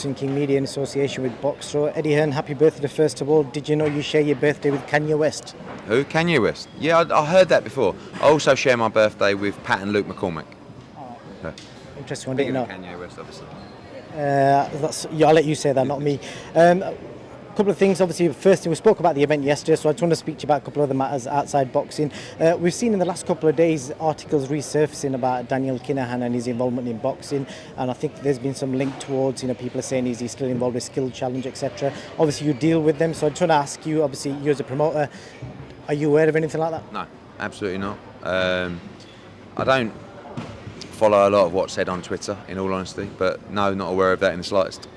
Boxing King Media in association with Boxro. Eddie Hearn, happy birthday first of all. Did you know you share your birthday with Kanye West? Who? Kanye West? Yeah, I heard that before. I also share my birthday with Pat and Luke McCormack. Oh, Yeah. interesting one, didn't you know? Kanye West, obviously. I'll let you say that, not me. A couple of things, obviously. First, we spoke about the event yesterday, so I just want to speak to you about a couple of other matters outside boxing. We've seen in the last couple of days articles resurfacing about Daniel Kinahan and his involvement in boxing, and I think there's been some link towards, people are saying he's still involved with Skill Challenge, etc. Obviously, you deal with them, so I just want to ask you, obviously, you as a promoter, are you aware of anything like that? No, absolutely not. I don't follow a lot of what's said on Twitter, in all honesty, but no, not aware of that in the slightest.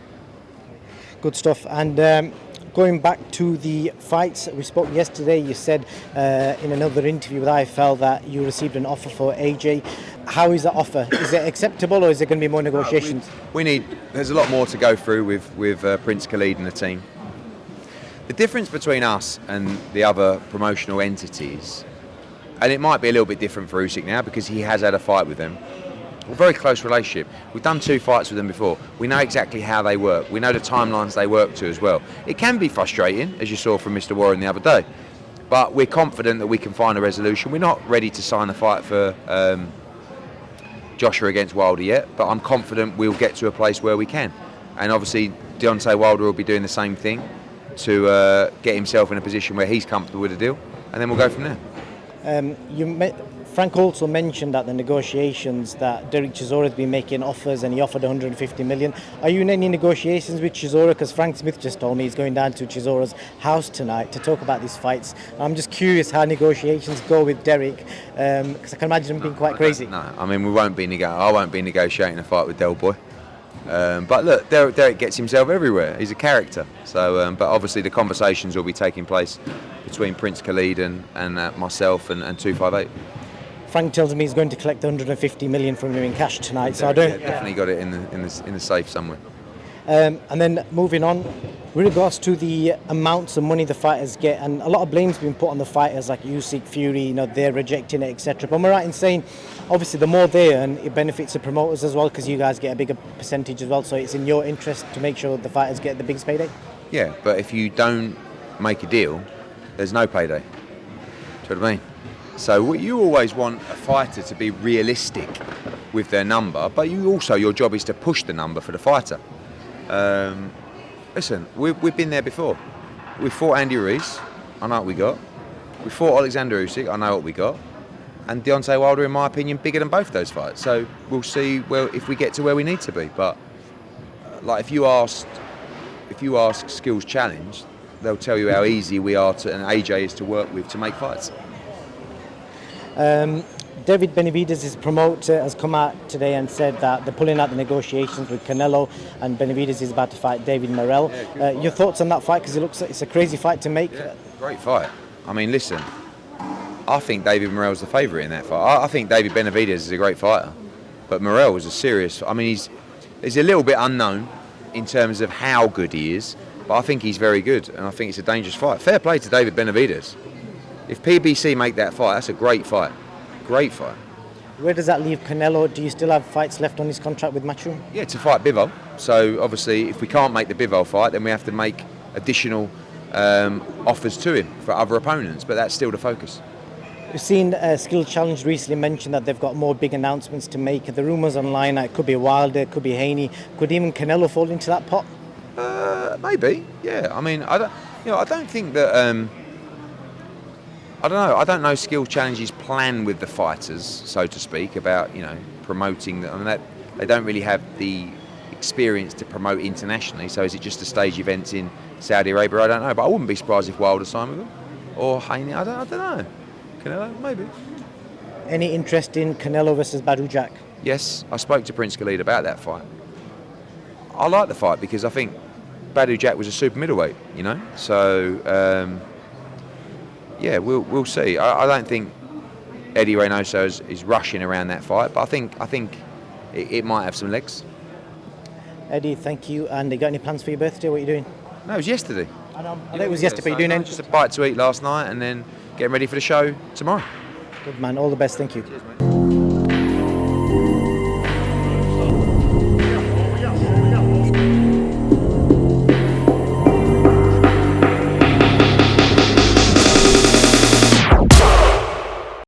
Good stuff. And going back to the fights, we spoke yesterday. You said in another interview with IFL that you received an offer for AJ. How is that offer? Is it acceptable, or is there going to be more negotiations? There's a lot more to go through with Prince Khalid and the team. The difference between us and the other promotional entities, and it might be a little bit different for Usyk now because he has had a fight with them. We're a very close relationship. We've done 2 fights with them before. We know exactly how they work. We know the timelines they work to as well. It can be frustrating, as you saw from Mr. Warren the other day, but we're confident that we can find a resolution. We're not ready to sign the fight for Joshua against Wilder yet, but I'm confident we'll get to a place where we can. And obviously, Deontay Wilder will be doing the same thing to get himself in a position where he's comfortable with the deal, and then we'll go from there. Frank also mentioned at the negotiations that Derek Chisora has been making offers, and he offered 150 million. Are you in any negotiations with Chisora? Because Frank Smith just told me he's going down to Chisora's house tonight to talk about these fights. I'm just curious how negotiations go with Derek, because I can imagine him being quite crazy. No, I mean, I won't be negotiating a fight with Del Boy. But look, Derek gets himself everywhere. He's a character. So, but obviously the conversations will be taking place between Prince Khalid and myself and 258. Frank tells me he's going to collect 150 million from you in cash tonight, so I don't. Definitely got it in the safe somewhere. And then moving on, with regards to the amounts of money the fighters get, and a lot of blame's been put on the fighters like Usyk, Fury, they're rejecting it, etc. But am I right in saying, obviously, the more they earn, it benefits the promoters as well, because you guys get a bigger percentage as well. So it's in your interest to make sure the fighters get the biggest payday. Yeah, but if you don't make a deal, there's no payday. Do you know what I mean? So you always want a fighter to be realistic with their number, but your job is to push the number for the fighter. Listen, we've been there before. We fought Andy Ruiz, I know what we got. We fought Alexander Usyk, I know what we got. And Deontay Wilder, in my opinion, bigger than both those fights. So we'll see if we get to where we need to be. But like if you ask Skills Challenge, they'll tell you how easy we are and AJ is to work with to make fights. David Benavides, his promoter, has come out today and said that they're pulling out the negotiations with Canelo, and Benavides is about to fight David Morrell. Your thoughts on that fight? Because it looks like it's a crazy fight to make. Yeah, great fight. I mean, listen, I think David Morrell's the favourite in that fight. I think David Benavides is a great fighter, but Morrell was a serious. I mean, he's a little bit unknown in terms of how good he is, but I think he's very good, and I think it's a dangerous fight. Fair play to David Benavides. If PBC make that fight, that's a great fight. Great fight. Where does that leave Canelo? Do you still have fights left on his contract with Matchroom? Yeah, to fight Bivol. So obviously, if we can't make the Bivol fight, then we have to make additional offers to him for other opponents. But that's still the focus. We've seen Skill Challenge recently mention that they've got more big announcements to make. The rumours online that it could be Wilder, it could be Haney, could even Canelo fall into that pot? Maybe. Yeah. I mean, I don't think that. I don't know. I don't know Skill Challenge's plan with the fighters, so to speak, about promoting them. I mean, that they don't really have the experience to promote internationally. So is it just a stage events in Saudi Arabia? I don't know. But I wouldn't be surprised if Wilder signed with them or Haney. I don't know. Canelo, maybe. Any interest in Canelo versus Badou Jack? Yes, I spoke to Prince Khalid about that fight. I like the fight because I think Badou Jack was a super middleweight. So. Yeah, we'll see. I don't think Eddie Reynoso is rushing around that fight, but I think it might have some legs. Eddie, thank you. And you got any plans for your birthday? What are you doing? No, it was yesterday. I know it was yesterday, but you're doing anything? Just a bite to eat last night and then getting ready for the show tomorrow. Good man, all the best, thank you. Cheers, mate.